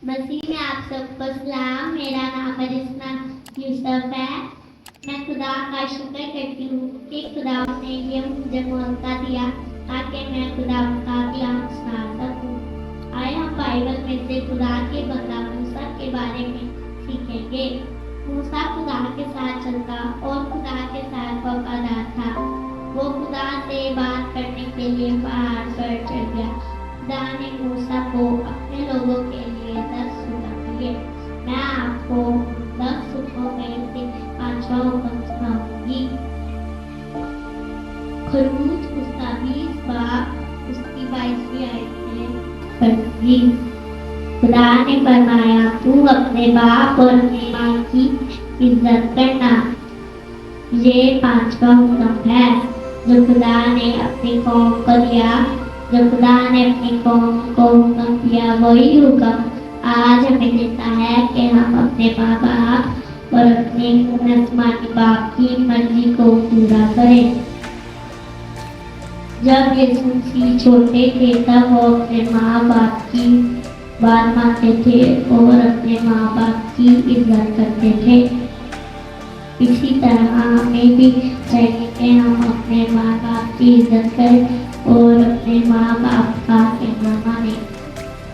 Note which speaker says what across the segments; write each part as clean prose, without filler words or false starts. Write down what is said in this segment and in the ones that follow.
Speaker 1: मसीह में आप सबको सलाम। मेरा नाम अरिस्मा यूसुफ है। मैं खुदा का शुक्र करती हूँ कि खुदा ने ये मुझे मौका दिया ताकि मैं खुदा का कलाम सुना सकूँ। आए हम बाइबल में से खुदा के बंदा मूसा के बारे में सीखेंगे। मूसा खुदा के साथ चलता और खुदा के साथ वफादार था। वो खुदा से बात करने के लिए पहाड़ पर चढ़ गया। खुदा ने मूसा को अपने लोगों के लिए 10 हुक्म दिए। मैं आपको 10 हुक्मों में से 5वां हुक्म सुनाऊंगी। खरूज उसका 20 बाब उसकी 22वीं आयत में पढ़ूंगी। खुदा ने फरमाया, तू अपने बाप और अपनी माँ की इज्जत करना। ये 5वां हुक्म है जो खुदा ने अपनी कौम को दिया। जो खुदा ने अपनी कौम को हुक्म दिया वही हुक्म आज हमें देता है कि हम अपने माँ बाप और अपने आसमानी बाप की मर्जी को पूरा करें। जब यीशु मसीह छोटे थे तब वो अपने माँ बाप की बात मानते थे और अपने माँ बाप की इज्जत करते थे। इसी तरह हमें भी चाहिए कि हम अपने माँ बाप की इज्जत करें और अपने माँ बाप का कहना माने।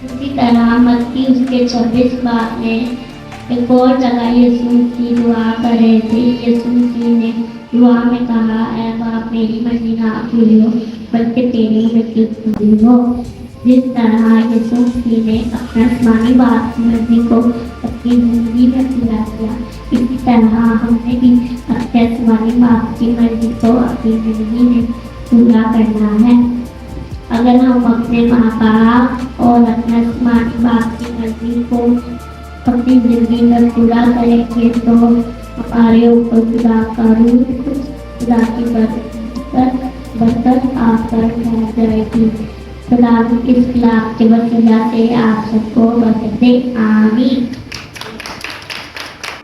Speaker 1: इसी तरह मत्ती उसके 26 बाब में एक और जगह यीशु की दुआ कर रहे थे। यीशु मसीह ने दुआ में कहा, ऐ बाप, मेरी मर्जी ना पूरी हो बल्कि तेरी मर्जी पूरी हो। जिस तरह यीशु मसीह ने अपना आसमानी बाप की मर्जी को अपनी जिंदगी में पूरा किया, इसी तरह हमने भी अपने आसमानी बाप की मर्जी को अपनी जिंदगी में पूरा करना है। अगर हम अपने माँ बाप और अपने आसमानी बाप की मर्जी को अपनी जिंदगी में पूरा करेंगे तो हमारे ऊपर खुदा का रूह, खुदा की बरकत आकर पहुँच जाएगी। खुदा की इस कलाम के वसीला से आप सबको बरकत दे। आमीन।